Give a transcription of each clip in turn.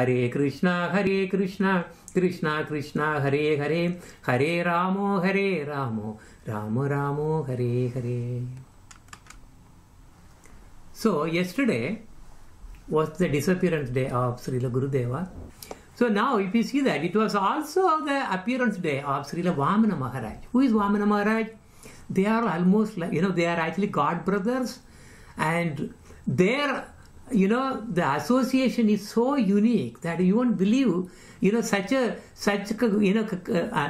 Hare Krishna, Krishna Krishna, Hare Hare, Hare Ramo, Ramo Ramo, Hare Hare. So yesterday was the disappearance day of Srila Gurudeva. So now if you see that, it was also the appearance day of Srila Vamana Maharaj. Who is Vamana Maharaj? They are almost like, they are actually god brothers, and their, the association is so unique that you won't believe, such a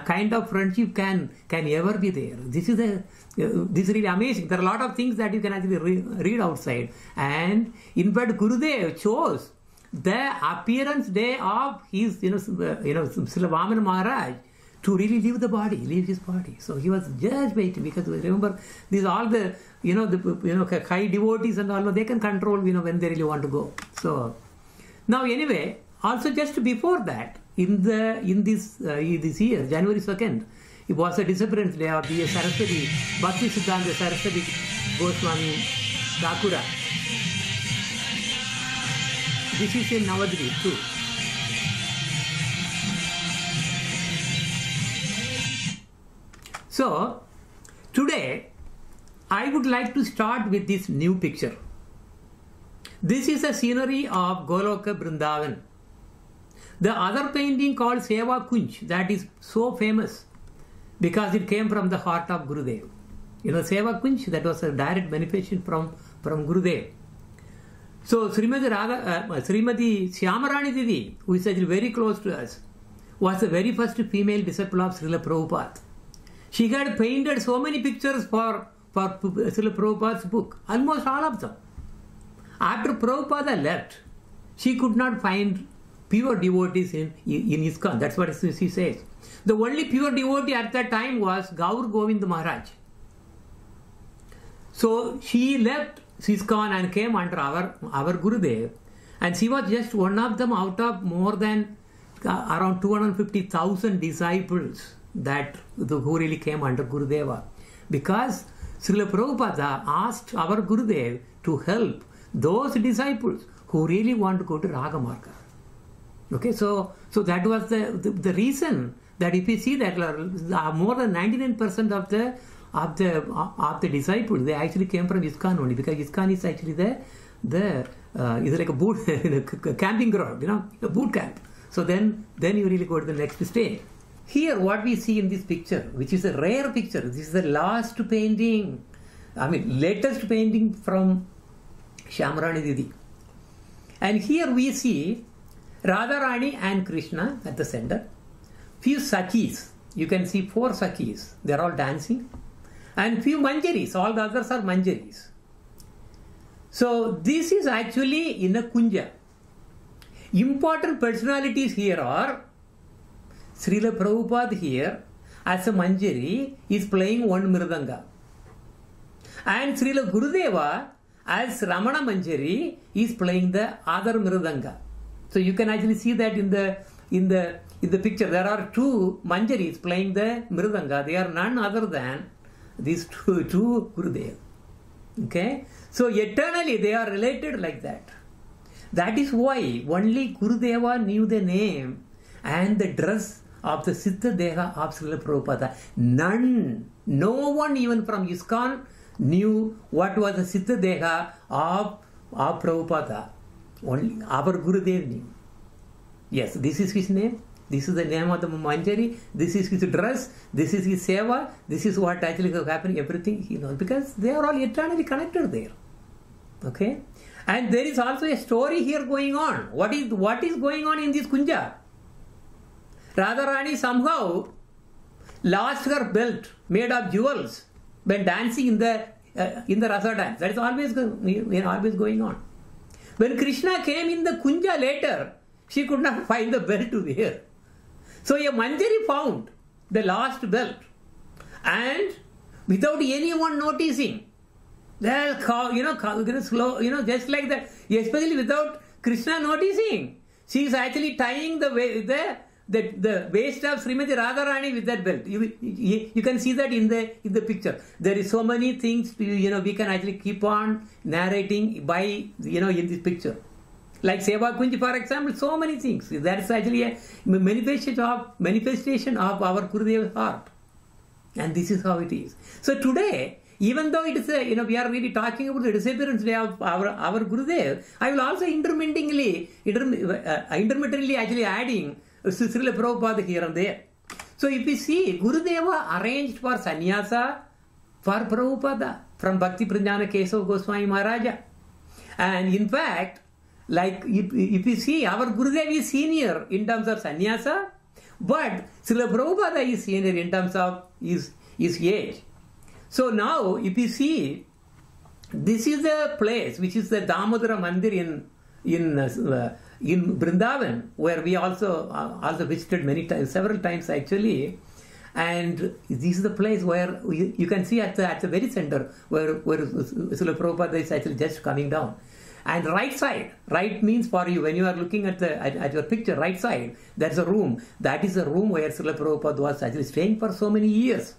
kind of friendship can ever be there. This is really amazing. There are a lot of things that you can actually read outside, and in fact Gurudev chose the appearance day of his, Srila Vamana Maharaj to really leave the body, leave his body. So he was just waiting, because remember, these all the, high devotees and all, they can control, when they really want to go. So now anyway, also just before that, in this year, January 2nd, it was a disappearance day of the Saraswati, Bhakti Siddhanta Saraswati Goswami Thakura. This is in Navadvip too. So today I would like to start with this new picture. This is a scenery of Goloka Vrindavan. The other painting called Seva Kunj, that is so famous because it came from the heart of Gurudev. Seva Kunj, that was a direct beneficiation from Gurudev. So Srimati Shyamarani Didi, who is actually very close to us, was the very first female disciple of Srila Prabhupada. She had painted so many pictures for Srila Prabhupada's book, almost all of them. After Prabhupada left, she could not find pure devotees in ISKCON. That's what she says. The only pure devotee at that time was Gaur Govind Maharaj. So she left ISKCON and came under our Gurudev, and she was just one of them out of more than around 250,000 disciples who really came under Gurudeva, because Srila Prabhupada asked our Gurudev to help those disciples who really want to go to Ragamarga. Okay, so that was the reason that if you see that more than 99% of the disciples, they actually came from ISKCON only, because ISKCON is actually it's like a boot camping ground, a boot camp. So then you really go to the next stage. Here what we see in this picture, which is a rare picture, this is the last painting, latest painting from Shyamarani Didi. And here we see Radharani and Krishna at the center. Few Sakhis, you can see 4 Sakhis, they are all dancing. And few Manjaris, all the others are Manjaris. So this is actually in a Kunja. Important personalities here are Srila Prabhupada here as a Manjari is playing one Mridanga. And Srila Gurudeva as Ramana Manjari is playing the other Mridanga. So you can actually see that in the picture. There are 2 Manjaris playing the Mridanga. They are none other than these two Gurudev. Okay? So eternally they are related like that. That is why only Gurudeva knew the name and the dress of the Siddha Deha of Srila Prabhupada. No one even from ISKCON knew what was the Siddha Deha of Prabhupada. Only our Gurudev knew. Yes, this is his name. This is the name of the Manjari. This is his dress. This is his seva. This is what actually is happening. Everything he knows, because they are all eternally connected there. Okay, and there is also a story here going on. What is going on in this Kunja? Radharani somehow lost her belt made of jewels when dancing in the Rasa dance. That is always going on. When Krishna came in the Kunja later, she could not find the belt to wear. So a Manjari found the lost belt, and without anyone noticing, slow, just like that, especially without Krishna noticing, she is actually tying the waist of Srimati Radharani with that belt. You can see that in the picture. There is so many things we can actually keep on narrating by in this picture. Like Seva Kunj, for example, so many things. That's actually a manifestation of our Gurudeva's heart. And this is how it is. So today, even though it is we are really talking about the disappearance day of our Gurudev, I will also intermittently actually adding Srila Prabhupada here and there. So if we see, Gurudeva arranged for sannyasa for Prabhupada from Bhakti Pranjana Kesava Goswami Maharaja. And in fact, like if you see, our Gurudev is senior in terms of sannyasa, but Srila Prabhupada is senior in terms of his age. So now, if you see, this is the place which is the Damodara Mandir in Vrindavan, where we also visited many times, several times actually. And this is the place where you can see at the very center where Srila Prabhupada is actually just coming down. And right side, right means for you, when you are looking at your picture, right side, there's a room. That is a room where Srila Prabhupada was actually staying for so many years.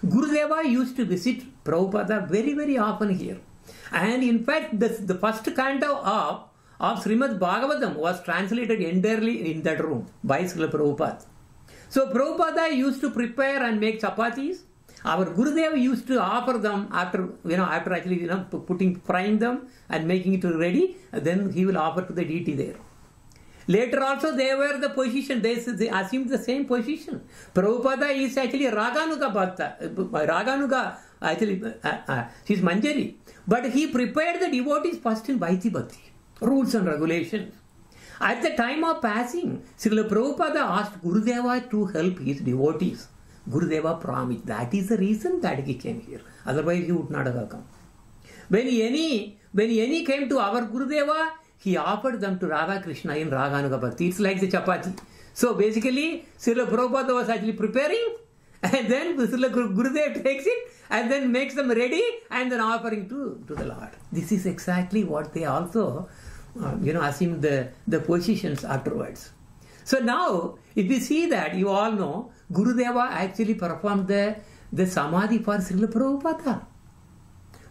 Gurudeva used to visit Prabhupada very, very often here. And in fact, the first canto of Srimad Bhagavatam was translated entirely in that room by Srila Prabhupada. So Prabhupada used to prepare and make chapatis. Our Gurudev used to offer them after actually frying them and making it ready. Then he will offer to the deity there. Later also they were the position, they assumed the same position. Prabhupada is actually Raganuga Bhakta. Raganuga actually, she's Manjari. But he prepared the devotees first in Vaiti Bhakti, rules and regulations. At the time of passing, Srila Prabhupada asked Gurudeva to help his devotees. Gurudeva promised. That is the reason that he came here. Otherwise he would not have come. When any came to our Gurudeva, he offered them to Radha Krishna in Raganuga Bhakti. It's like the chapati. So basically, Srila Prabhupada was actually preparing, and then Srila Gurudev takes it and then makes them ready and then offering to the Lord. This is exactly what they also, assumed the positions afterwards. So now, if you see that, you all know, Gurudeva actually performed the samadhi for Srila Prabhupada.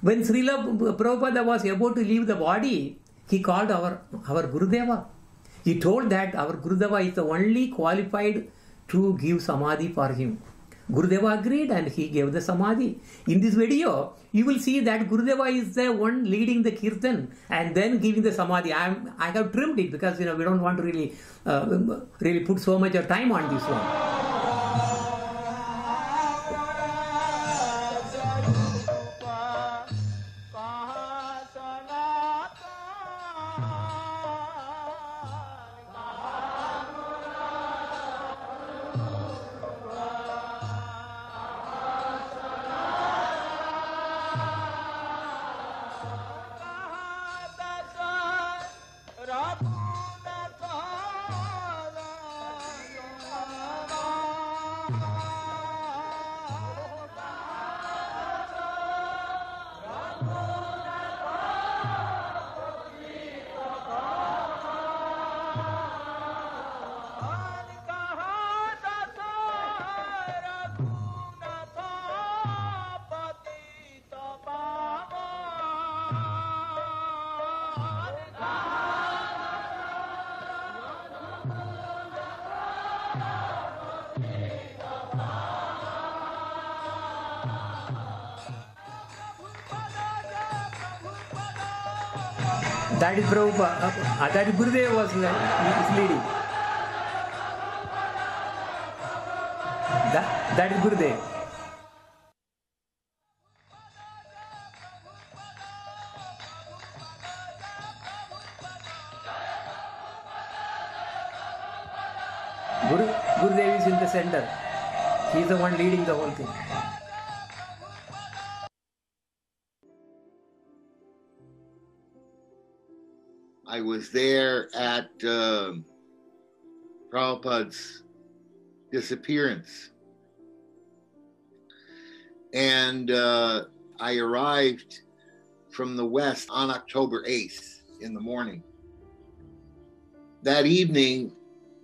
When Srila Prabhupada was about to leave the body, he called our Gurudeva. He told that our Gurudeva is the only qualified to give samadhi for him. Gurudeva agreed and he gave the samadhi. In this video, you will see that Gurudeva is the one leading the kirtan and then giving the samadhi. I have trimmed it because we don't want to really put so much of time on this one. That is Prabhupada, that is Gurudev was leading. That is Gurudev. Gurudev is in the center. He is the one leading the whole thing. I was there at Prabhupada's disappearance. And I arrived from the West on October 8th in the morning. That evening,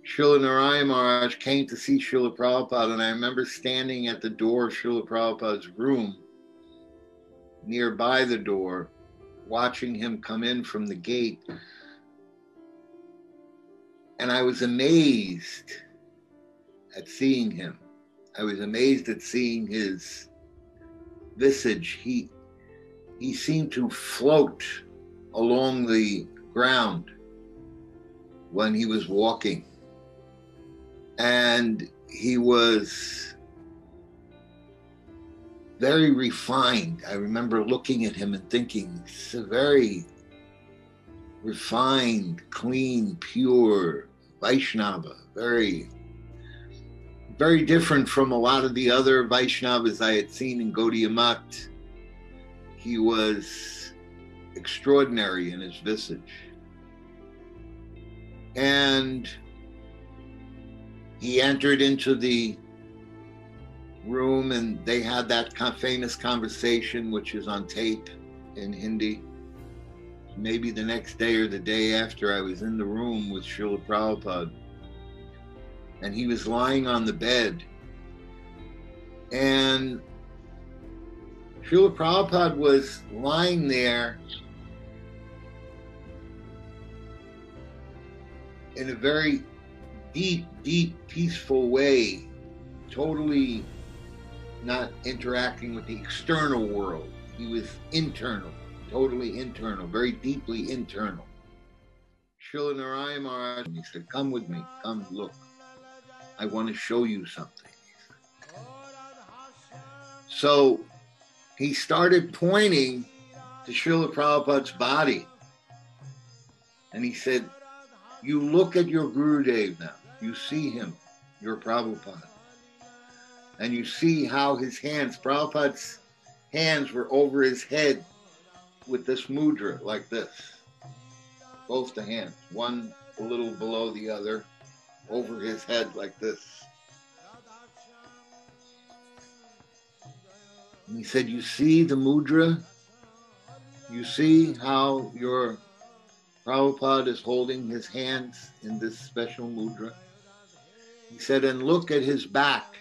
Srila Narayan Maharaj came to see Srila Prabhupada, and I remember standing at the door of Srila Prabhupada's room, nearby the door, watching him come in from the gate. And I was amazed at seeing him. I was amazed at seeing his visage. He seemed to float along the ground when he was walking. And he was very refined. I remember looking at him and thinking, it's a very refined, clean, pure Vaishnava, very, very different from a lot of the other Vaishnavas I had seen in Gaudiya Math. He was extraordinary in his visage. And he entered into the room and they had that famous conversation, which is on tape in Hindi. Maybe the next day or the day after, I was in the room with Srila Prabhupada, and he was lying on the bed. And Srila Prabhupada was lying there in a very deep, peaceful way, totally not interacting with the external world. He was internal, totally internal, very deeply internal. Srila Narayan Maharaj, he said, come with me, come look. I want to show you something. So he started pointing to Srila Prabhupada's body. And he said, you look at your Gurudev now. You see him, your Prabhupada. And you see how his hands, Prabhupada's hands were over his head with this mudra, like this. Both the hands, one a little below the other, over his head like this. And he said, you see the mudra? You see how your Prabhupada is holding his hands in this special mudra? He said, and look at his back.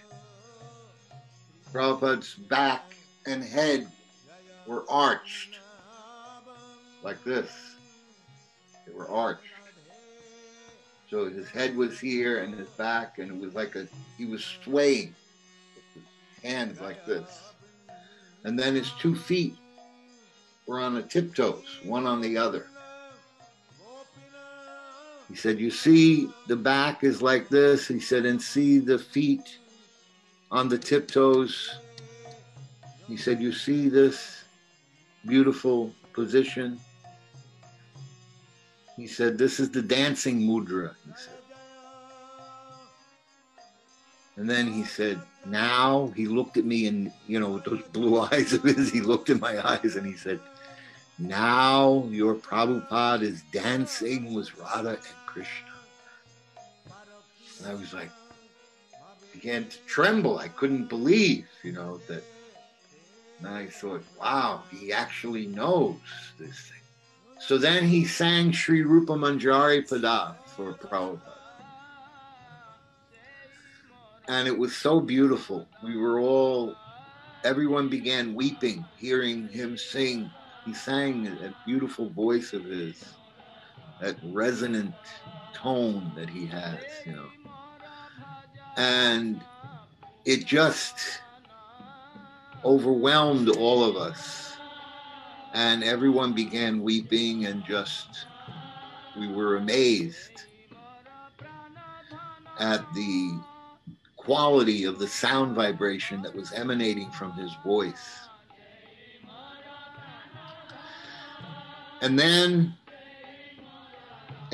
Prabhupada's back and head were arched like this. They were arched. So his head was here and his back, and it was like he was swaying with his hands like this. And then his 2 feet were on the tiptoes, one on the other. He said, you see the back is like this. He said, and see the feet on the tiptoes. He said, you see this beautiful position? He said, this is the dancing mudra, he said. And then he said, now he looked at me and, with those blue eyes of his, he looked in my eyes and he said, now your Prabhupada is dancing with Radha and Krishna. And I was like, began to tremble. I couldn't believe, that. And I thought, wow, he actually knows this thing. So then he sang Sri Rupa Manjari Pada for Prabhupada. And it was so beautiful. Everyone began weeping, hearing him sing. He sang that beautiful voice of his, that resonant tone that he has, And it just overwhelmed all of us. And everyone began weeping and we were amazed at the quality of the sound vibration that was emanating from his voice. And then,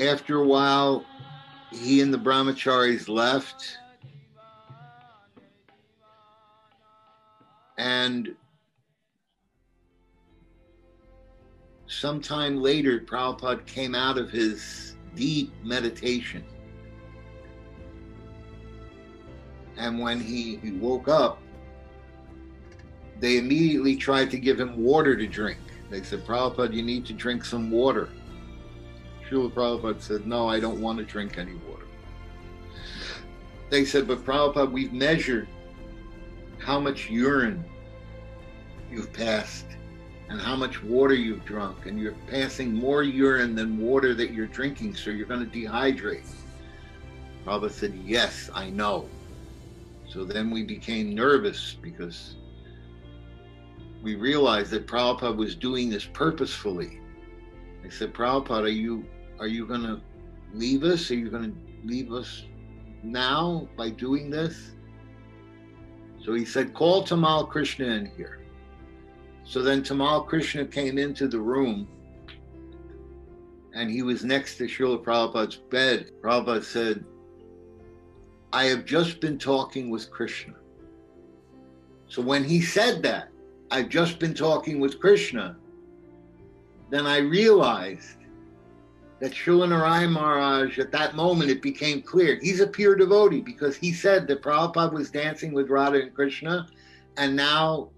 after a while, he and the brahmacharis left. And sometime later, Prabhupada came out of his deep meditation. And when he woke up, they immediately tried to give him water to drink. They said, Prabhupada, you need to drink some water. Srila Prabhupada said, no, I don't want to drink any water. They said, but Prabhupada, we've measured how much urine you've passed and how much water you've drunk, and you're passing more urine than water that you're drinking, so you're going to dehydrate. Prabhupada said, yes, I know. So then we became nervous because we realized that Prabhupada was doing this purposefully. I said, Prabhupada, are you going to leave us? Are you going to leave us now by doing this? So he said, call Tamal Krishna in here. So then Tamal Krishna came into the room and he was next to Srila Prabhupada's bed. Prabhupada said, I have just been talking with Krishna. So when he said that, I've just been talking with Krishna, then I realized that Srila Narayan Maharaj, at that moment, it became clear. He's a pure devotee because he said that Prabhupada was dancing with Radha and Krishna, and now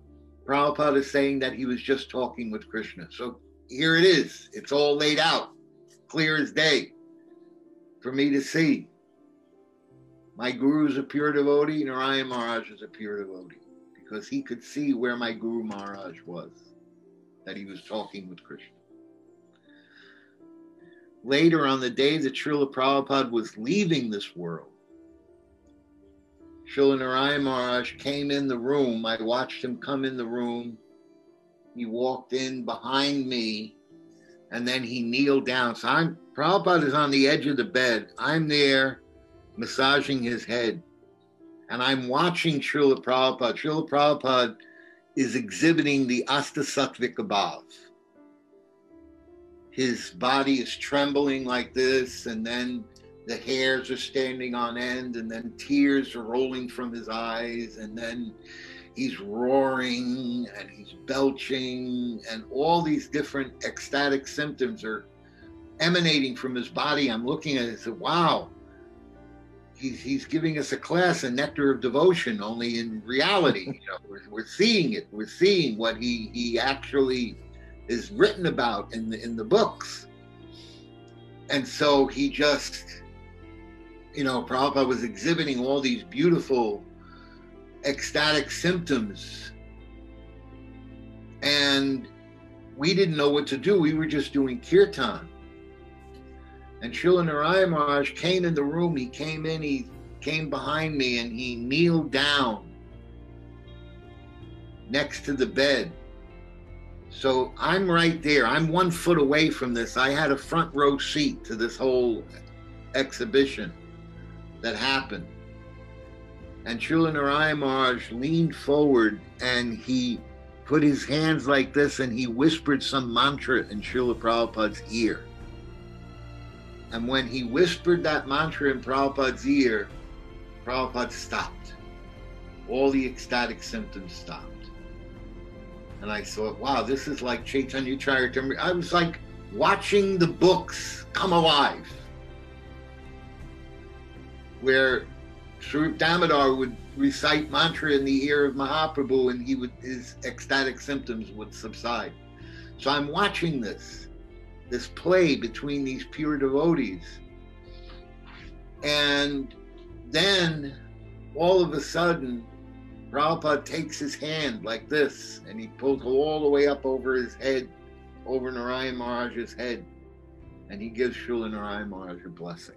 Prabhupada is saying that he was just talking with Krishna. So here it is. It's all laid out, clear as day, for me to see. My guru is a pure devotee, Narayan Maharaj is a pure devotee, because he could see where my Guru Maharaj was, that he was talking with Krishna. Later, on the day that Srila Prabhupada was leaving this world, Srila Narayan Maharaj came in the room. I watched him come in the room. He walked in behind me, and then he kneeled down. So Prabhupada is on the edge of the bed. I'm there massaging his head, and I'm watching Srila Prabhupada. Srila Prabhupada is exhibiting the Astasatvika Bhav. His body is trembling like this, and then the hairs are standing on end, and then tears are rolling from his eyes, and then he's roaring, and he's belching, and all these different ecstatic symptoms are emanating from his body. I'm looking at it and said, wow, he's giving us a class in Nectar of Devotion, only in reality. We're seeing it. We're seeing what he actually is written about in the books. And so he just, Prabhupada was exhibiting all these beautiful ecstatic symptoms, and we didn't know what to do. We were just doing kirtan. And Srila Narayan Maharaj came in the room. He came in, he came behind me, and he kneeled down next to the bed. So I'm right there. I'm 1 foot away from this. I had a front row seat to this whole exhibition that happened. And Srila Narayan Maharaj leaned forward and he put his hands like this and he whispered some mantra in Srila Prabhupada's ear. And when he whispered that mantra in Prabhupada's ear, Prabhupada stopped. All the ecstatic symptoms stopped. And I thought, wow, this is like Chaitanya Charitamrita. I was like watching the books come alive, where Swarup Damodar would recite mantra in the ear of Mahaprabhu and his ecstatic symptoms would subside. So I'm watching this play between these pure devotees. And then all of a sudden, Prabhupada takes his hand like this and he pulls all the way up over his head, over Narayan Maharaj's head, and he gives Srila Narayan Maharaj a blessing.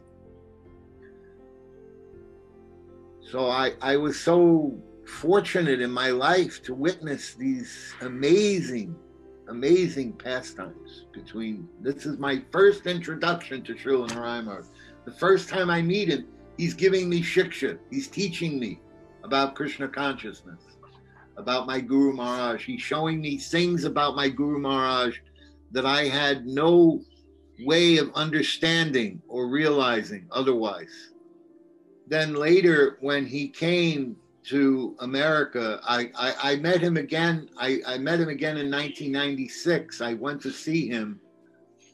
So I was so fortunate in my life to witness these amazing, amazing pastimes between, this is my first introduction to Srila Narayan Maharaj. The first time I meet him, he's giving me shiksha. He's teaching me about Krishna consciousness, about my Guru Maharaj. He's showing me things about my Guru Maharaj that I had no way of understanding or realizing otherwise. Then later, when he came to America, I met him again. I met him again in 1996. I went to see him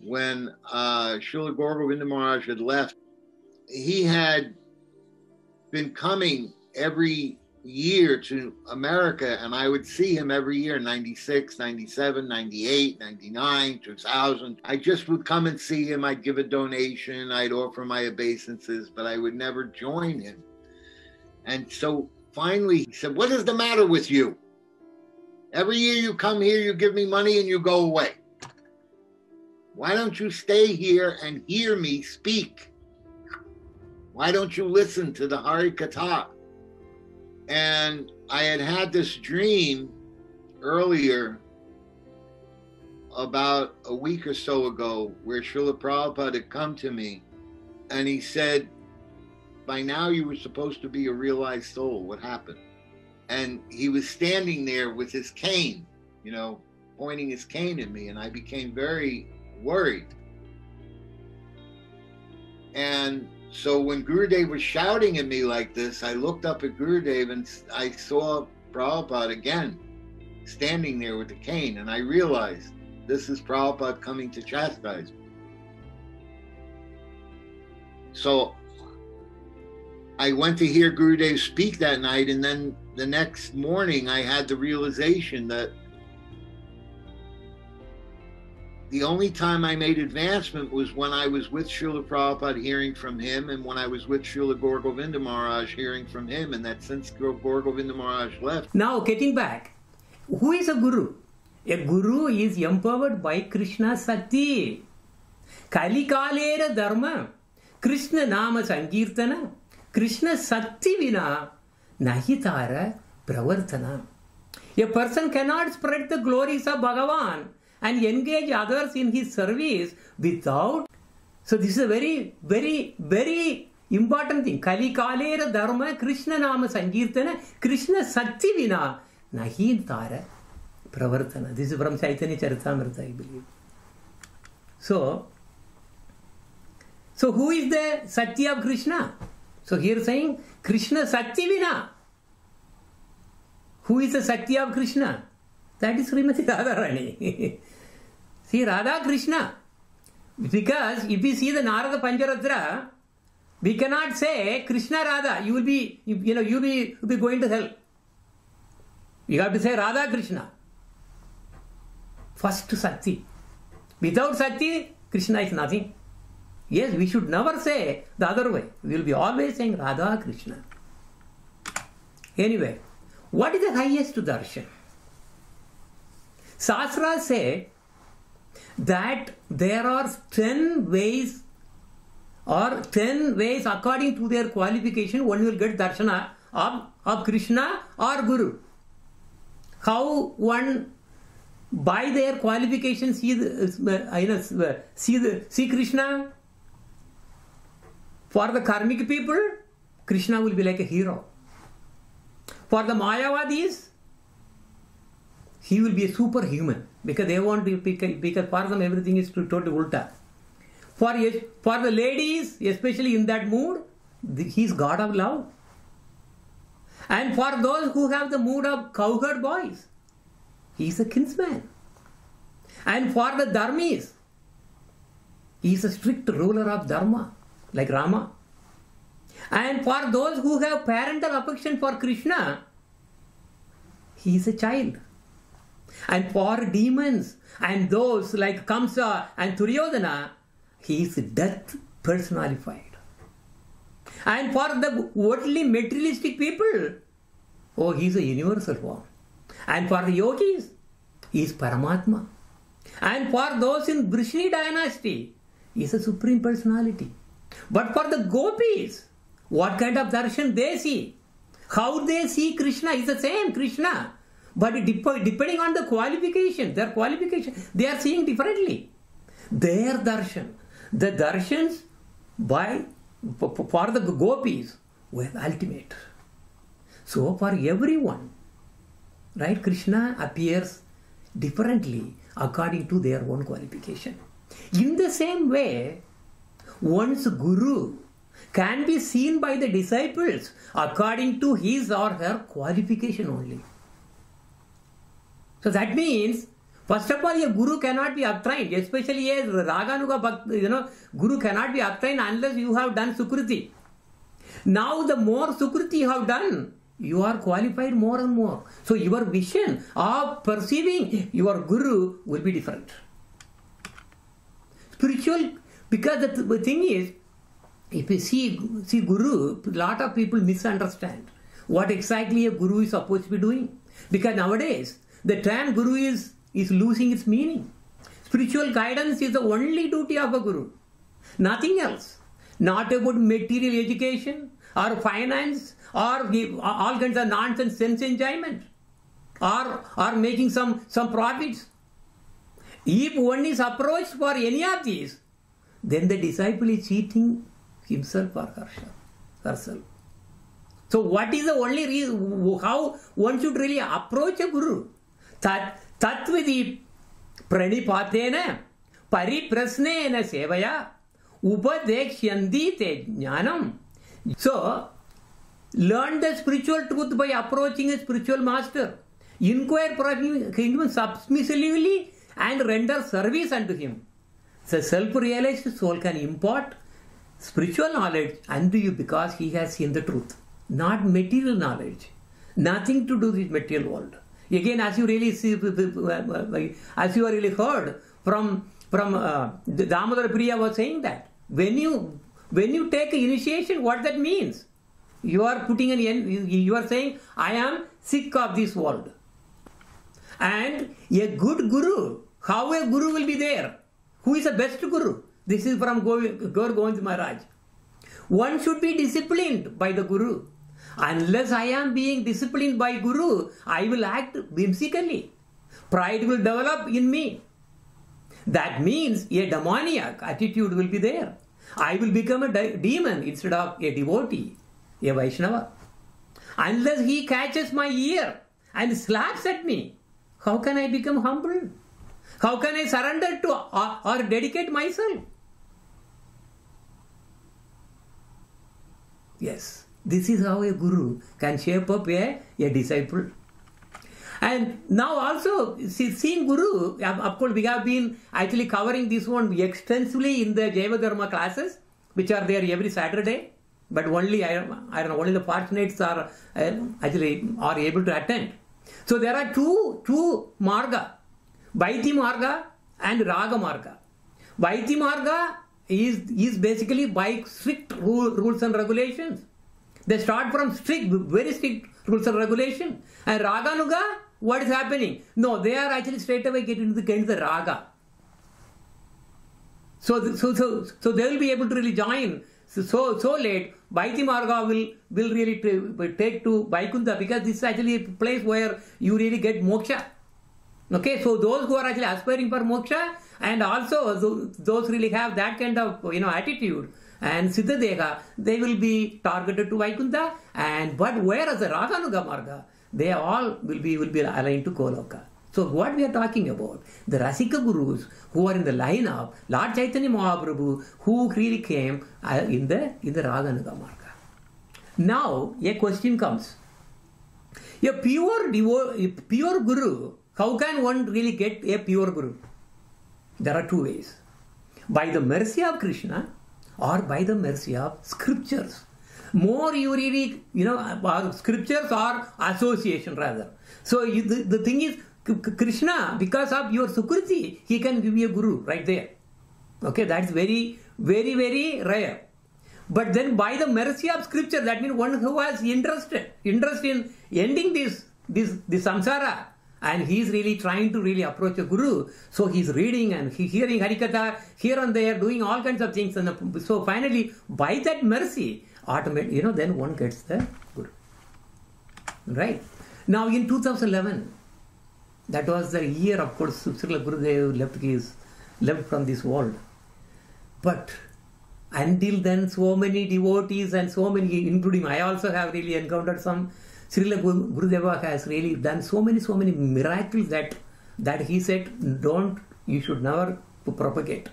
when Srila Gaura Govinda Maharaj had left. He had been coming every year to America, and I would see him every year, 96, 97, 98, 99, 2000. I just would come and see him. I'd give a donation. I'd offer my obeisances, but I would never join him. And so finally he said, what is the matter with you? Every year you come here, you give me money and you go away. Why don't you stay here and hear me speak? Why don't you listen to the Harikatha? And I had this dream earlier, about a week or so ago, where Srila Prabhupada had come to me and he said, by now you were supposed to be a realized soul. What happened? And he was standing there with his cane, you know, pointing his cane at me, and I became very worried. And so when Gurudev was shouting at me like this, I looked up at Gurudev and I saw Prabhupada again, standing there with the cane, and I realized this is Prabhupada coming to chastise me. So I went to hear Gurudev speak that night, and then the next morning I had the realization that the only time I made advancement was when I was with Srila Prabhupada hearing from him, and when I was with Srila Gaur Govinda Maharaj hearing from him, and that since Gaur Govinda Maharaj left. Now getting back, who is a guru? A guru is empowered by Krishna Sakti. Kalikalera Dharma, Krishna Nama Sankirtana, Krishna Sakti Vina, Nahitara Pravartana. A person cannot spread the glories of Bhagavan and engage others in his service without. So this is a very, very, very important thing. Kalikalera Dharma, Krishna Nama Sankirtana, Krishna Sakti Vina, Nahitara Pravartana. This is from Chaitanya Charitamrita, I believe. So who is the Sakti of Krishna? So here saying Krishna Sakti Vina. Who is the Sakti of Krishna? That is Srimati Radharani. See, Radha Krishna. Because if we see the Narada Pancharatra, we cannot say Krishna Radha. You will be, you'll be going to hell. You have to say Radha Krishna. First Sakti. Without Sakti, Krishna is nothing. Yes, we should never say the other way. We will be always saying Radha Krishna. Anyway, what is the highest darshan? Shastras say that there are 10 ways, or 10 ways according to their qualification one will get darshana of Krishna or Guru. How one by their qualifications see Krishna? For the karmic people, Krishna will be like a hero. For the Mayavadis, he will be a superhuman, because they want to, because for them everything is totally ulta. For the ladies, especially in that mood, he is God of love. And for those who have the mood of cowherd boys, he is a kinsman. And for the dharmis, he is a strict ruler of dharma, like Rama. And for those who have parental affection for Krishna, he is a child. And for demons and those like Kamsa and Duryodhana, he is death personified. And for the worldly materialistic people, oh, he is a universal form. And for the yogis, he is Paramatma. And for those in Vrishni dynasty, he is a supreme personality. But for the gopis, what kind of darshan they see? How they see Krishna is the same Krishna. But depending on the qualification, their qualification, they are seeing differently. Their darshan, the darshans for the gopis were ultimate. So for everyone, right, Krishna appears differently according to their own qualification. In the same way, one's guru can be seen by the disciples according to his or her qualification only. So that means, first of all, a guru cannot be uptrained, especially a Raganuga Bhakt, guru cannot be uptrained unless you have done Sukriti. Now the more Sukriti you have done, you are qualified more and more. So your vision of perceiving your guru will be different. Spiritual, because the thing is, if you see guru, a lot of people misunderstand what exactly a guru is supposed to be doing. Because nowadays, the term guru is losing its meaning. Spiritual guidance is the only duty of a guru. Nothing else. not about material education or finance or all kinds of nonsense sense enjoyment or making some profits. If one is approached for any of these, then the disciple is cheating himself or herself. So what is the only reason how one should really approach a guru? Tatvidi pranipatena pariprasnena sevaya upadekshyanti te jnanam. So learn the spiritual truth by approaching a spiritual master. Inquire for him submissively and render service unto him. The self-realized soul can impart spiritual knowledge unto you because he has seen the truth, not material knowledge. Nothing to do with material world. Again, as you really see, as you are really heard from Damodara Priya was saying that when you take initiation, what that means? You are putting an end. You are saying, I am sick of this world. And a good guru, how a guru will be there? Who is the best guru? This is from Gaur Govind Maharaj. One should be disciplined by the guru. Unless I am being disciplined by guru, I will act whimsically. Pride will develop in me. That means a demoniac attitude will be there. I will become a demon instead of a devotee, a Vaishnava. Unless he catches my ear and slaps at me, how can I become humble? How can I surrender to or dedicate myself? Yes, this is how a guru can shape up a disciple. And now also, seeing guru, of course, we have been actually covering this one extensively in the Jaiva Dharma classes, which are there every Saturday. But only, I don't know, only the fortunates are actually are able to attend. So there are two marga, Vaidhi marga and Raga marga. Vaidhi marga is basically by strict rules and regulations. They start from very strict rules and regulations. And Raganuga, what is happening? No, they are actually straight away getting into the Raga. So they will be able to really join so late. Vaidhi marga will really take to Vaikuntha, because this is actually a place where you really get moksha. Okay, so those who are actually aspiring for moksha, and also those really have that kind of attitude and Siddhadeha, they will be targeted to Vaikuntha. But whereas the Raganuga marga, they all will be aligned to Goloka. So what we are talking about, the Rasika Gurus who are in the line of Lord Chaitanya Mahaprabhu, who really came in the Raganuga marga. Now a question comes: a pure guru, how can one really get a pure guru? There are two ways: by the mercy of Krishna or by the mercy of scriptures. More you really, scriptures or association rather. So the thing is, Krishna, because of your Sukriti, he can give you a guru right there. Okay, that's very, very, very rare. But then by the mercy of scripture, that means one who has interest in ending this samsara, and he is really trying to really approach a guru. So he is reading and hearing Harikatha here and there, doing all kinds of things. And so finally, by that mercy, automatically, then one gets the guru. Right? Now in 2011, that was the year, of course, Srila Gurudev left from this world. But until then, so many devotees and so many, including I also have really encountered some. Srila Gurudeva has really done so many miracles that he said, you should never propagate.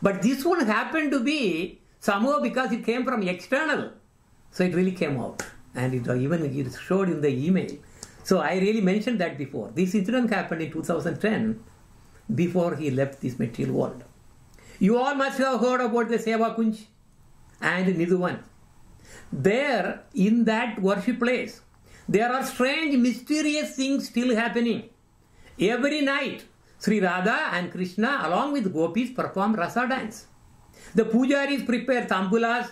But this one happened to be somehow because it came from external. So it really came out. And it showed in the email. So I really mentioned that before. This incident happened in 2010, before he left this material world. You all must have heard about the Seva Kunj and Nidhuvan. There, in that worship place, there are strange, mysterious things still happening. Every night, Sri Radha and Krishna along with gopis perform rasa dance. The pujaris prepare tambulas,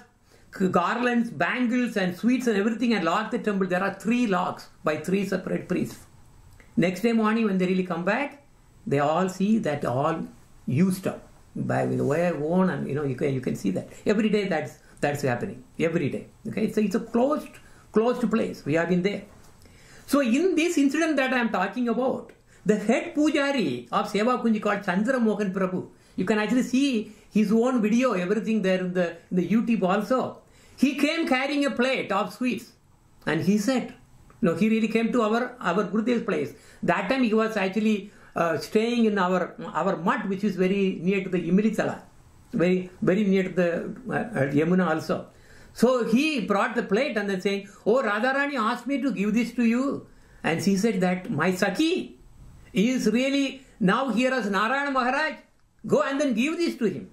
garlands, bangles and sweets and everything and lock the temple. There are 3 locks by 3 separate priests. Next day morning when they really come back, they all see that all used up by the way worn, and you can see that. Every day that's happening every day. Okay, it's a closed place. We have been there. So in this incident that I am talking about, the head pujari of Seva Kunj called Chandra Mohan Prabhu, you can actually see his own video, everything there in the YouTube also. He came carrying a plate of sweets, and he said, he really came to our Gurudev's place. That time he was actually staying in our mutt, which is very near to the Imilichala, very near to the Yamuna also. So he brought the plate and then saying, "Oh, Radharani asked me to give this to you." And she said that my Sakhi is really now here as Narayana Maharaj. Go and then give this to him.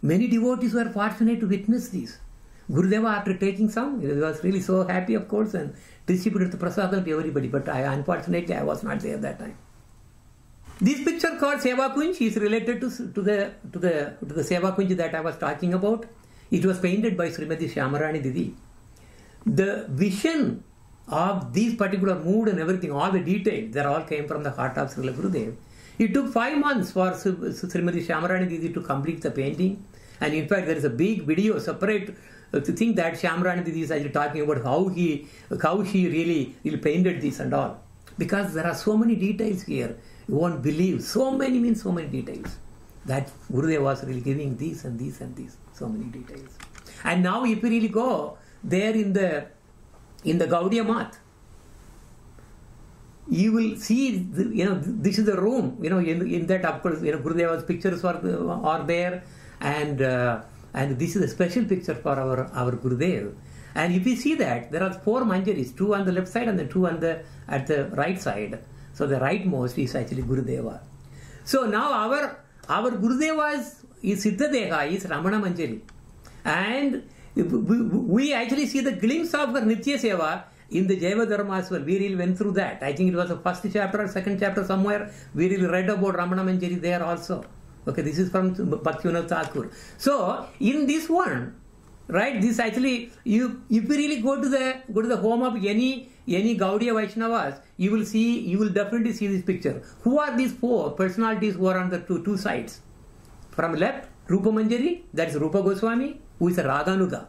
Many devotees were fortunate to witness this. Gurudeva, after taking some, he was really so happy, of course, and distributed the prasadam to everybody. But unfortunately, I was not there that time. This picture called Seva Kunj is related to the Seva Kunj that I was talking about. It was painted by Srimati Shyamarani Didi. The vision of this particular mood and everything, all the details, that all came from the heart of Srila Gurudev. It took 5 months for Srimati Shyamarani Didi to complete the painting. And in fact, there is a big video separate to think that Shyamarani Didi is actually talking about how she really painted this and all. Because there are so many details here. You won't believe. So many means so many details. That Gurudev was really giving this and this and this. So many details. And now if you really go there in the Gaudiya Math, you will see, this is the room, in that, of course, Gurudeva's pictures are there, and this is a special picture for our Gurudev. And if you see that, there are 4 manjaris, 2 on the left side and then 2 at the right side. So the rightmost is actually Gurudeva. So now our Gurudeva is Siddhadeha, is Ramana Manjari. And we actually see the glimpse of her Nitya Seva in the Jaiva Dharma as well. We really went through that. I think it was the first chapter or second chapter somewhere. We really read about Ramana Manjari there also. Okay, this is from Bhaktivinoda Thakur. So in this one, right, this actually, if you really go to the home of any Gaudiya Vaishnavas, you will definitely see this picture. Who are these 4 personalities who are on the two sides? From left, Rupa Manjari, that is Rupa Goswami, who is a Raganuga.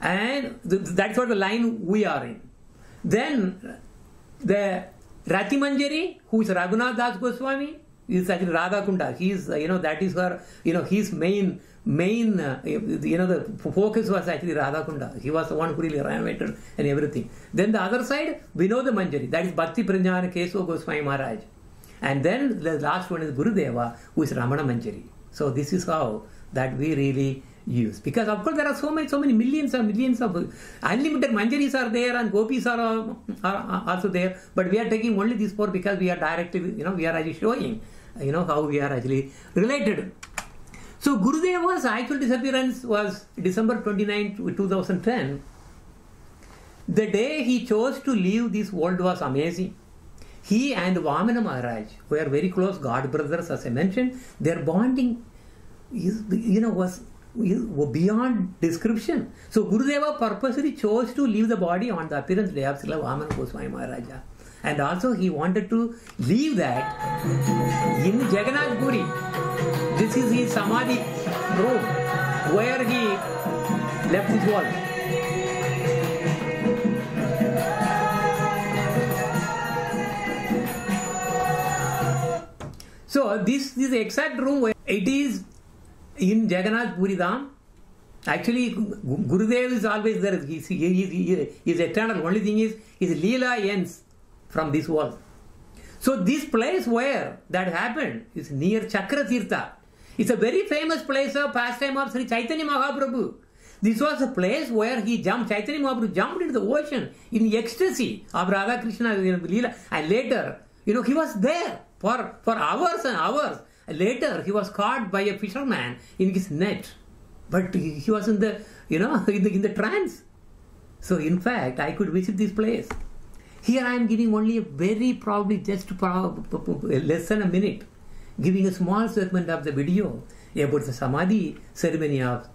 And that's what the line we are in. Then the Rati Manjari, who is Raghunath Das Goswami, is actually Radha Kunda. He is, that is her, his main, the focus was actually Radha Kunda. He was the one who really renovated and everything. Then the other side, Vinoda Manjari, that is Bhakti Pranjana Kesava Goswami Maharaj. And then the last one is Gurudeva, who is Ramana Manjari. So this is how that we really use. Because of course there are so many millions and millions of unlimited Manjaris are there and Gopis are also there. But we are taking only these 4 because we are directly, we are actually showing, how we are actually related. So Gurudeva's actual disappearance was December 29, 2010. The day he chose to leave this world was amazing. He and Vamana Maharaj were very close god brothers, as I mentioned. Their bonding was beyond description. So Gurudeva purposely chose to leave the body on the appearance day of Srila Vamana Goswami Maharaja. And also he wanted to leave that in Jagannath Puri. This is his Samadhi room where he left his world. So this is the exact room where it is in Jagannath Puri Dham. Actually, Gurudev is always there. He is eternal. Only thing is, his Leela ends from this world. So this place where that happened is near Chakratirtha. It's a very famous place of pastime of Sri Chaitanya Mahaprabhu. This was a place where Chaitanya Mahaprabhu jumped into the ocean in ecstasy of Radha Krishna Leela. And later, he was there for hours and hours. Later, he was caught by a fisherman in his net. But he was in the, in the trance. So in fact, I could visit this place. Here I am giving only a very probably just less than a minute, giving a small segment of the video about the Samadhi ceremony of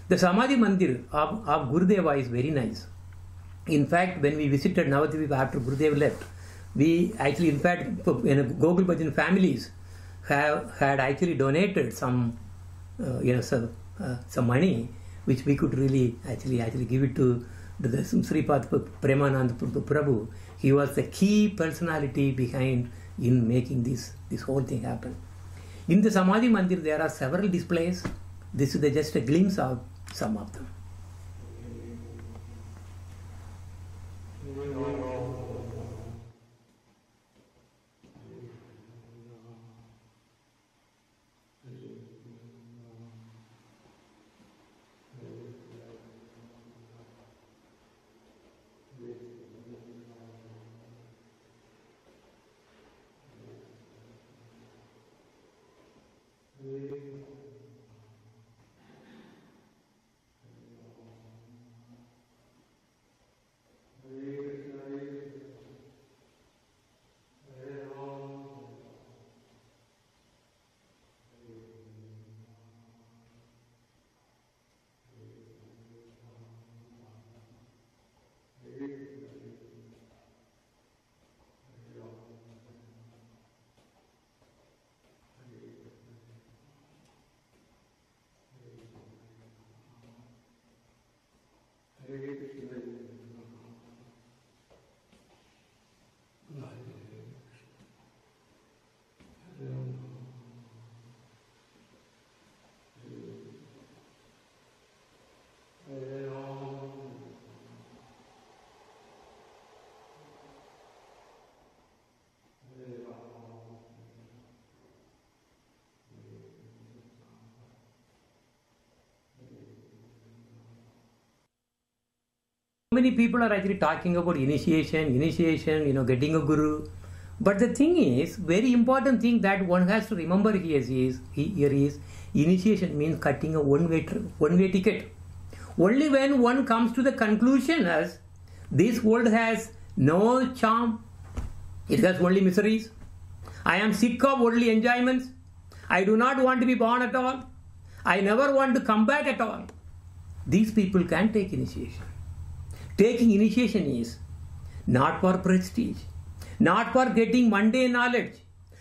The Samadhi Mandir of Gurudeva is very nice. In fact, when we visited Navadvip after Gurudev left, we actually, in fact, Gokul Bhajan families had actually donated some money, which we could really actually give it to the Sripad Premanand Prabhu. He was the key personality behind in making this whole thing happen. In the Samadhi Mandir, there are several displays. This is just a glimpse of some of them. Many people are actually talking about initiation, getting a guru. But the thing is, very important thing that one has to remember here is initiation means cutting a one-way ticket. Only when one comes to the conclusion as this world has no charm, it has only miseries. I am sick of worldly enjoyments. I do not want to be born at all. I never want to come back at all. These people can take initiation. Taking initiation is not for prestige, not for getting mundane knowledge,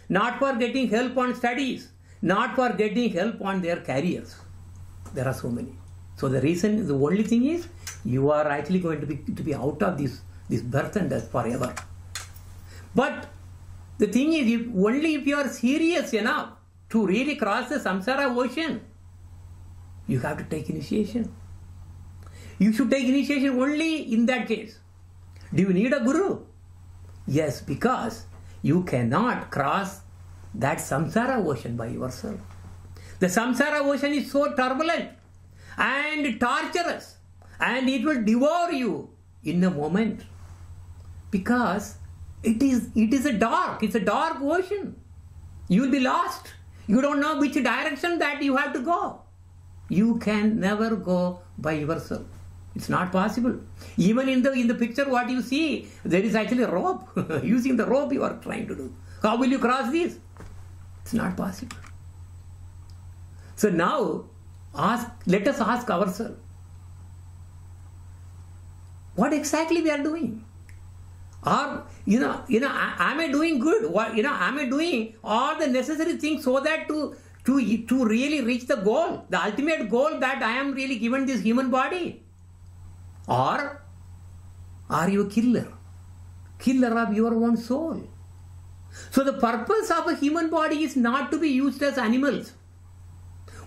not for getting help on studies, not for getting help on their careers. There are so many. So the only thing is you are actually going to be out of this birth and death forever. But the thing is, only if you are serious enough to really cross the samsara ocean, you have to take initiation. You should take initiation only in that case. Do you need a guru? Yes, because you cannot cross that samsara ocean by yourself. The samsara ocean is so turbulent and torturous, and it will devour you in a moment, because it's a dark ocean. You will be lost. You don't know which direction that you have to go. You can never go by yourself. It's not possible. Even in the picture what you see, there is actually a rope. Using the rope you are trying to do. How will you cross this? It's not possible. So now let us ask ourselves, what exactly we are doing? Or am I doing good? Am I doing all the necessary things so that to really reach the goal, the ultimate goal that I am really given this human body? Or are you a killer of your own soul? So the purpose of a human body is not to be used as animals.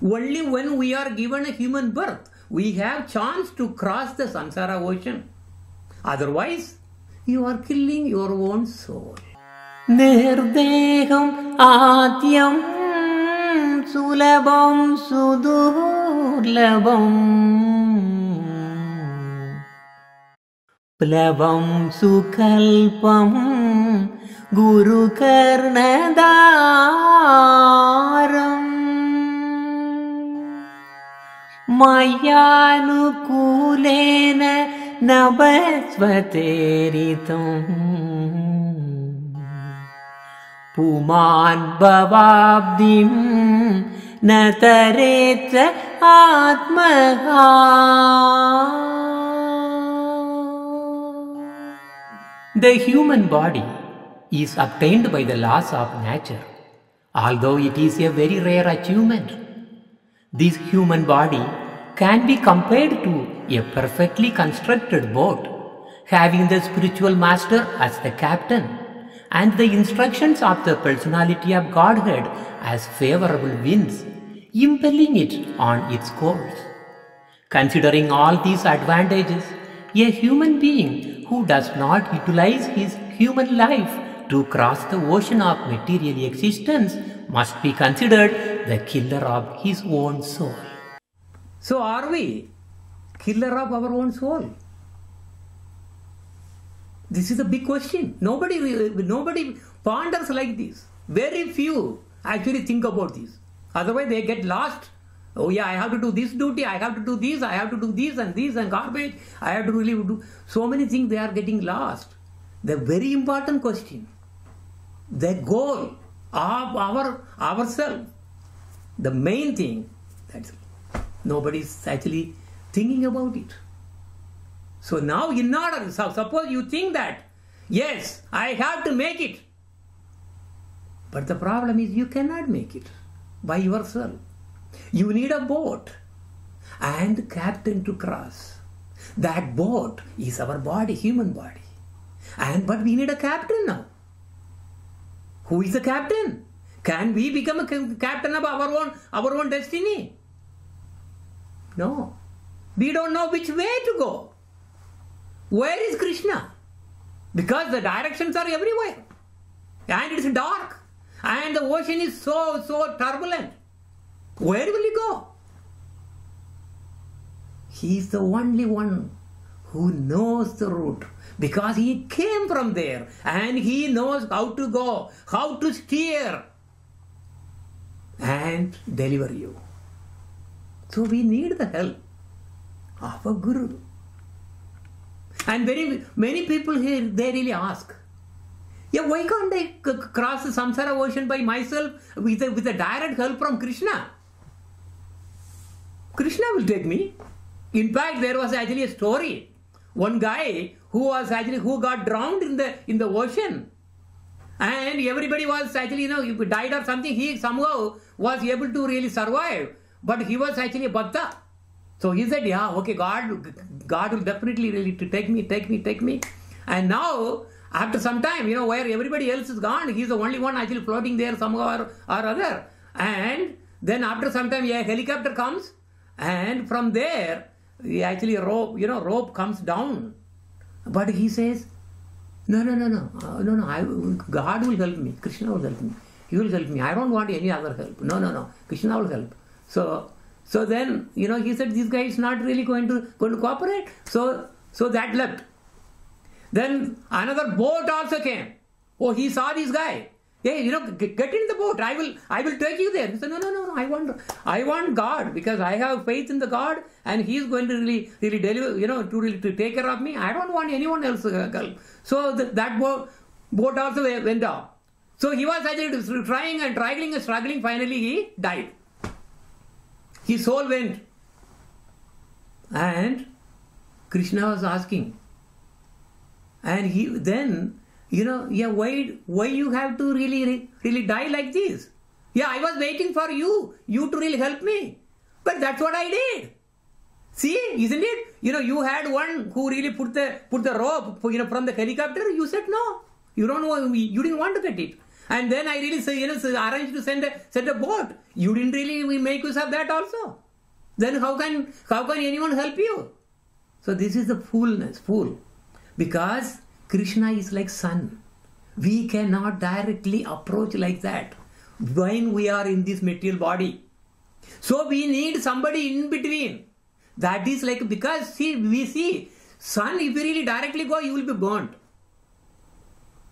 Only when we are given a human birth, we have chance to cross the samsara ocean. Otherwise, you are killing your own soul. Nirdeham atyam sulabam sudurlabam Plavam sukalpam guru karnadaram mayanukulena nabasvateritam puman bhavabdim न Taret आत्महा. The human body is obtained by the laws of nature, although it is a very rare achievement. This human body can be compared to a perfectly constructed boat, having the spiritual master as the captain and the instructions of the personality of Godhead as favorable winds, impelling it on its course. Considering all these advantages, a human being who does not utilize his human life to cross the ocean of material existence must be considered the killer of his own soul. So are we killer of our own soul? This is a big question. Nobody ponders like this. Very few actually think about this. Otherwise they get lost. Oh yeah, I have to do this duty, I have to do this, I have to do this and garbage. I have to really do so many things. They are getting lost. The very important question, the goal of ourselves, the main thing, that's nobody is actually thinking about it. So now in order, suppose you think that, yes, I have to make it. But the problem is you cannot make it by yourself. You need a boat and captain to cross. That boat is our body, human body. But we need a captain now. Who is the captain? Can we become a captain of our own destiny? No. We don't know which way to go. Where is Krishna? Because the directions are everywhere. And it's dark. And the ocean is so turbulent. Where will he go? He is the only one who knows the route, because he came from there and he knows how to go, how to steer and deliver you. So we need the help of a guru. And very many people here, they really ask, yeah, why can't I cross the samsara ocean by myself with a direct help from Krishna? Krishna will take me. In fact, there was actually a story. One guy who got drowned in the ocean, and everybody was actually, died or something. He somehow was able to really survive, but he was actually a bhakta. So he said, yeah, okay, God will definitely really take me. And now, after some time, where everybody else is gone, he's the only one actually floating there somehow or other. And then after some time, a helicopter comes, and from there, actually rope comes down. But he says, no, God will help me, Krishna will help me, he will help me, I don't want any other help. No, Krishna will help. So then, he said, this guy is not really going to cooperate. So that left. Then another boat also came. Oh, he saw this guy. Hey, get in the boat. I will take you there. He said, no. I want God, because I have faith in the God, and He is going to really deliver, to take care of me. I don't want anyone else help. So that boat also went off. So he was actually trying and struggling. Finally, he died. His soul went. And Krishna was asking. And he then, why you have to really die like this? Yeah, I was waiting for you to really help me. But that's what I did. See, isn't it? You had one who really put the rope, from the helicopter. You said no. You don't know. You didn't want to get it. And then I really arranged to send a boat. You didn't really make use of that also. Then how can anyone help you? So this is the fool. Because Krishna is like sun. We cannot directly approach like that when we are in this material body. So we need somebody in between. That is like, because we see sun, if you really directly go, you will be burnt.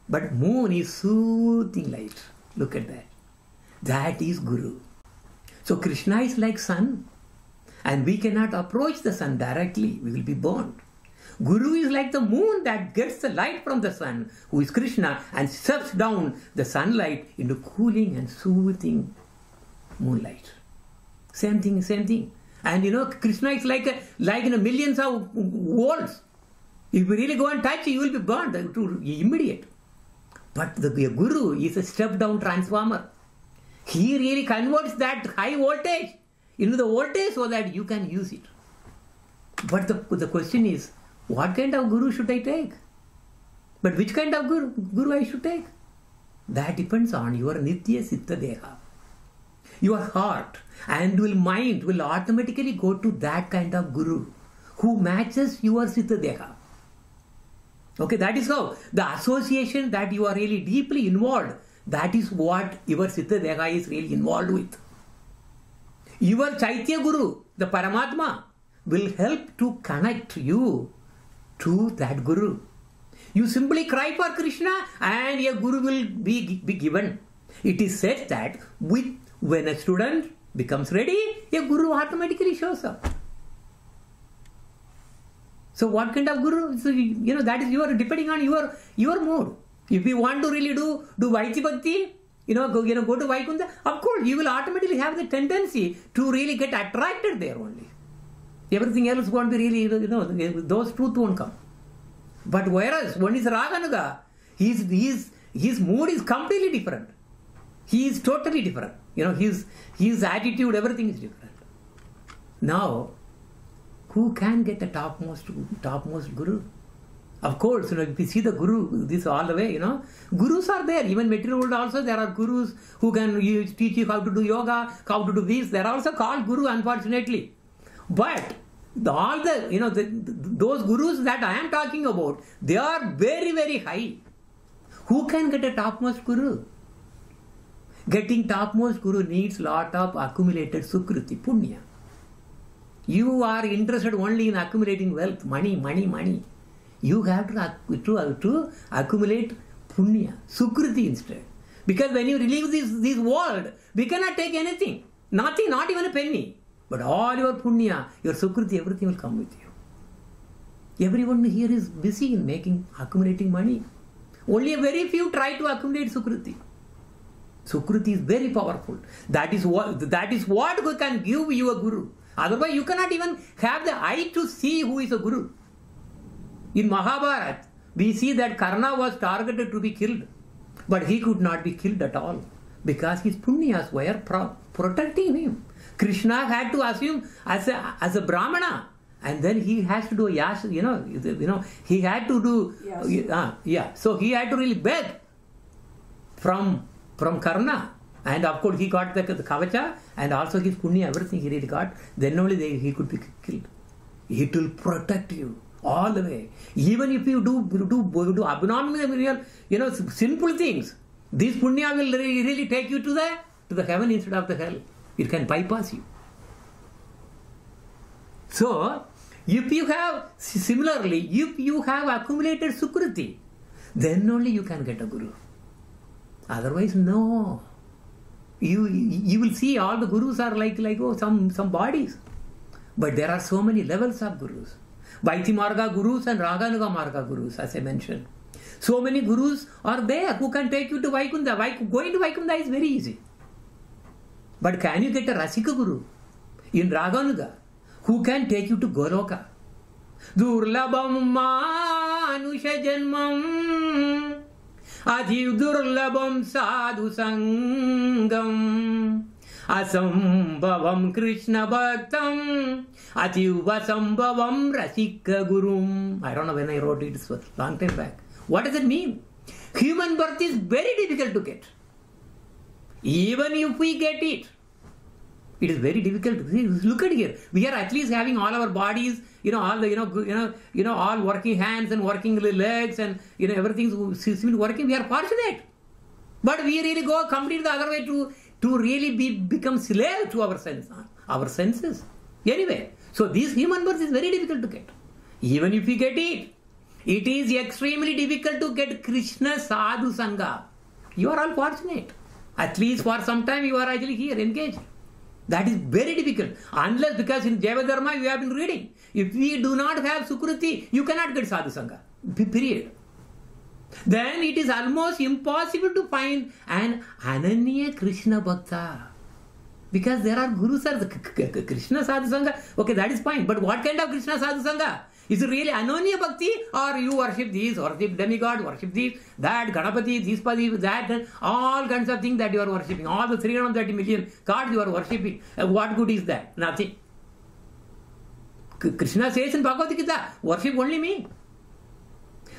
But moon is soothing light. Look at that. That is Guru. So Krishna is like sun. And we cannot approach the sun directly. We will be burnt. Guru is like the moon that gets the light from the sun, who is Krishna, and surfs down the sunlight into cooling and soothing moonlight. Same thing, same thing. And Krishna is like millions of volts. If you really go and touch, you will be burned immediate. But the Guru is a step-down transformer. He really converts that high voltage into the voltage so that you can use it. But the question is, what kind of Guru should I take? But which kind of Guru I should take? That depends on your Nitya Siddha Deha. Your heart and mind will automatically go to that kind of Guru who matches your Siddha Deha. Okay, that is how the association that you are really deeply involved, that is what your Siddha Deha is really involved with. Your Chaitya Guru, the Paramatma, will help to connect you to that Guru. You simply cry for Krishna and a Guru will be given. It is said that when a student becomes ready, a Guru automatically shows up. So what kind of Guru? So, that is depending on your mood. If you want to really do Vaiti Bhakti, go to Vaikuntha, of course you will automatically have the tendency to really get attracted there only. Everything else won't be really, those truth won't come. But whereas one is Raganuga, his mood is completely different. He is totally different. His attitude, everything is different. Now, who can get the topmost Guru? Of course, if you see the Guru, this all the way, Gurus are there. Even material world also, there are Gurus who can teach you how to do yoga, how to do this. They are also called Guru, unfortunately. But those Gurus that I am talking about, they are very, very high. Who can get a topmost Guru? Getting topmost Guru needs lot of accumulated Sukriti, Punya. You are interested only in accumulating wealth, money. You have to accumulate Punya, Sukriti instead. Because when you leave this world, we cannot take anything. Nothing, not even a penny. But all your Punya, your Sukriti, everything will come with you. Everyone here is busy in accumulating money. Only a very few try to accumulate Sukriti. Sukriti is very powerful. That is what can give you a Guru. Otherwise, you cannot even have the eye to see who is a Guru. In Mahabharata, we see that Karna was targeted to be killed. But he could not be killed at all. Because his Punyas were protecting him. Krishna had to assume as a Brahmana. And then he has to do he had to do, so he had to really beg from Karna. And of course he got the Kavacha and also his Punya, everything he really got. Then only he could be killed. It will protect you all the way. Even if you do abnormal, simple things, this Punya will really take you to the heaven instead of the hell. It can bypass you. So, if you have accumulated Sukriti, then only you can get a Guru. Otherwise, no. You will see all the Gurus are like some bodies. But there are so many levels of Gurus. Vaiti Marga Gurus and Raganuga Marga Gurus, as I mentioned. So many Gurus are there who can take you to Vaikuntha. Going to Vaikuntha is very easy. But can you get a Rasika Guru in Raganuga who can take you to Goloka? Durlabam manusha janmam adhiv durlabam sadhu sangam asambhavam Krishna bhaktam adhiv vasambhavam rasika gurum. I don't know when I wrote it, it was a long time back. What does it mean? Human birth is very difficult to get. Even if we get it is very difficult. Look at here. We are at least having all our bodies, all working hands and working legs and everything seems to be working. We are fortunate. But we really go completely the other way to really become slave to our senses. Anyway, so this human birth is very difficult to get. Even if we get it, it is extremely difficult to get Krishna Sadhu Sangha. You are all fortunate. At least for some time you are actually here engaged. That is very difficult. Unless, because in Jaiva Dharma you have been reading, if we do not have Sukriti, you cannot get Sadhu Sangha. Period. Then it is almost impossible to find an Ananya Krishna Bhakta. Because there are gurus or Krishna Sadhu Sangha. Okay, that is fine. But what kind of Krishna Sadhu Sangha? Is it really Ananya Bhakti, or you worship these, worship demigod, worship these, that, Ganapati, these, that, and all kinds of things that you are worshipping. All the 330 million gods you are worshipping. What good is that? Nothing. Krishna says in Bhagavad Gita, worship only me.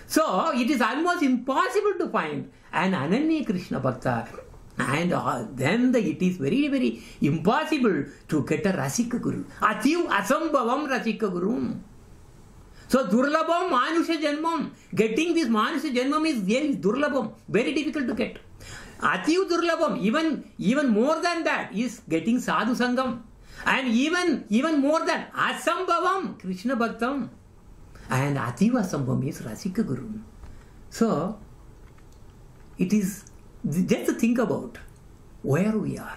So, it is almost impossible to find an Ananya Krishna Bhakta. And then it is very, very impossible to get a Rasika Guru. Ativ Asambhavam Rasika Guru. So, Durlabham Manusha Janmam. Getting this Manusha Janmam is very Durlabham. Very difficult to get. Ativ Durlabham. Even more than that is getting Sadhu Sangam. And even more than Asambhavam Krishna Bhaktam. And Ativ Asambhavam is Rasika Guru. So, it is just to think about where we are.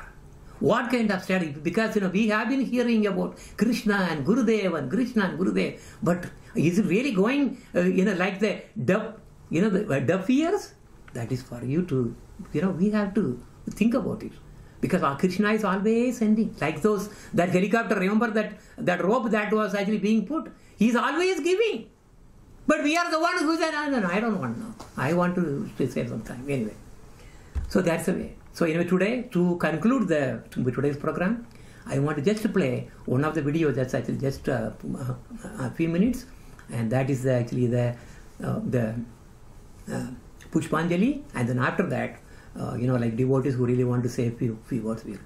What kind of study? Because we have been hearing about Krishna and Gurudev and Krishna and Gurudev, but is it really going like the deaf ears? That is for you to we have to think about it, because our Krishna is always sending, like that helicopter. Remember that rope that was actually being put. He is always giving, but we are the one who said, no, I don't want now. I want to save some time anyway. So that's the way. So today, to conclude today's program, I want to just play one of the videos that's actually just a few minutes, and that is actually the Pushpanjali, and then after that, like devotees who really want to say a few words will.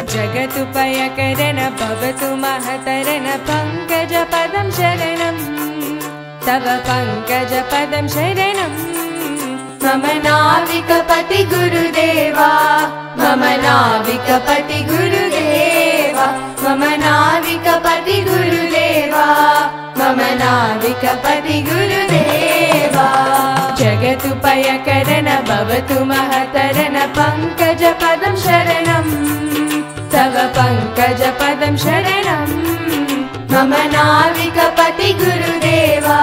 जगतुपयकरण भवतु महतरन पङ्कजपदं शरणं तव पङ्कजपदं शरणं मम नाविकपति गुरुदेवा मम नाविकपति गुरुदेवा मम नाविकपति गुरुदेवा मम नाविकपति गुरुदेवा जगतुपयकरण भवतु महतरन पङ्कजपदं शरणं तव पङ्कजपदं शरणं मम नाविकपति गुरुदेवा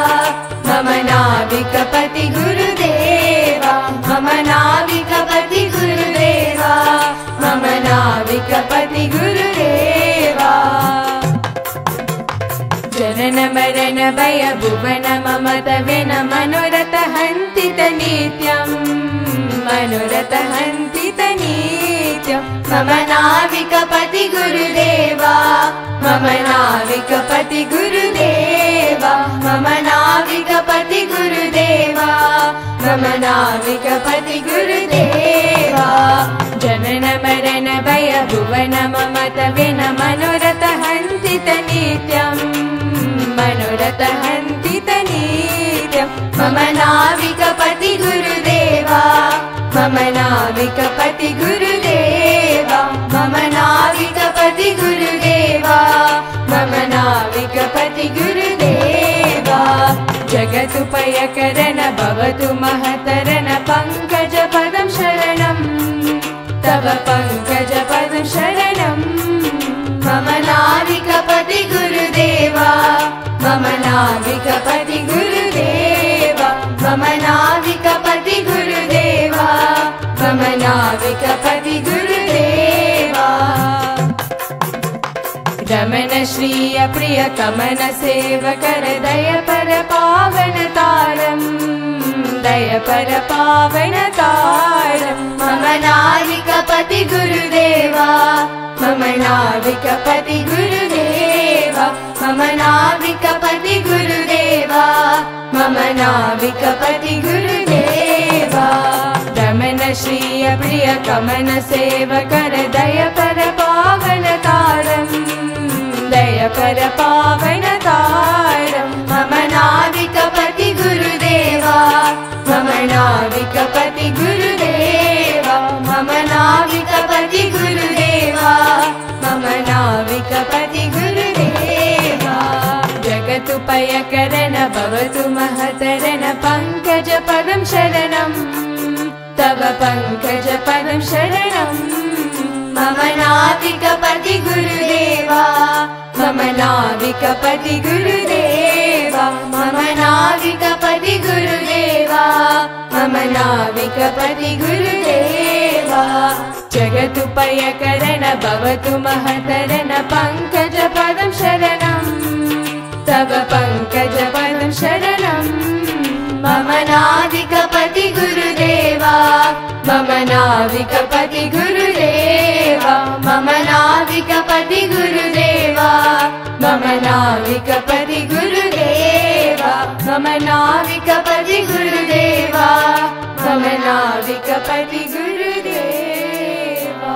मम नाविकपति गुरुदेवा मम नाविकपति गुरुदेवा मम नाविकपति गुरुदेवा जनन मरण भय भुवन मम तवेन मनोरथ हन्तित नित्यं मनोरथ हन्तित नित्यं मम नाविकपति गुरुदेवा मम नाविकपति गुरुदेवा मम नाविकपति गुरुदेवा मम नाविकपति गुरुदेवा जनन मरण भय भुवन मम तवेन मनोरथ हन्तित नित्यं मनोरथ हन्तित नित्यं मम नाविकपति गुरुदेवा मम नाविकपति गुरुदेवा मम नाविकपति गुरुदेवा मम नाविकपति गुरुदेवा जगतुपयकरण भवतु महतरन पङ्कजपदं शरणं तव पङ्कजपदं शरणं मम नाविकपति गुरुदेवा मम नाविकपति गुरुदेवा मम नाविकपति गुरुदेवा मम नाविकपति गुरुदेवा रमण श्रिय प्रिय कमन सेवकर दय पर पावन तारं दय पर पावन तारं मम नाविकपति गुरुदेवा मम नाविकपति गुरुदेवा मम नाविकपति गुरुदेवा मम नाविकपति गुरुदेवा रमण श्रिय प्रिय कमन सेवकर दय पर पावन तारं दय पर पावन तारं मम नाविकपति गुरुदेवा मम नाविकपति गुरुदेवा करण भवतु महतरण पंकज पदं शरणं तव पंकज पदं शरणं मम नाविकपति गुरुदेवा मम नाविकपति गुरुदेवा मम नाविकपति गुरुदेवा मम नाविकपति गुरुदेवा जगदुपयकरण भवतु महतरण पंकज पदं शरणं तव पंकज पदं शरणं मम नाविकपति गुरुदेवा मम नाविकपति गुरुदेवा मम नाविकपति गुरुदेवा मम नाविकपति गुरुदेवा मम नाविकपति गुरुदेवा मम नाविकपति गुरुदेवा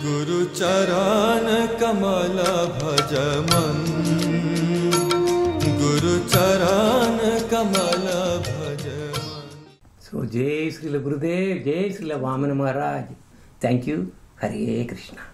गुरुचरण कमल भज मन गुरुचरण कमल भज मन. So Jai Srila Gurudev, Jai Srila Vamana Maharaj. Thank you. Hare Krishna.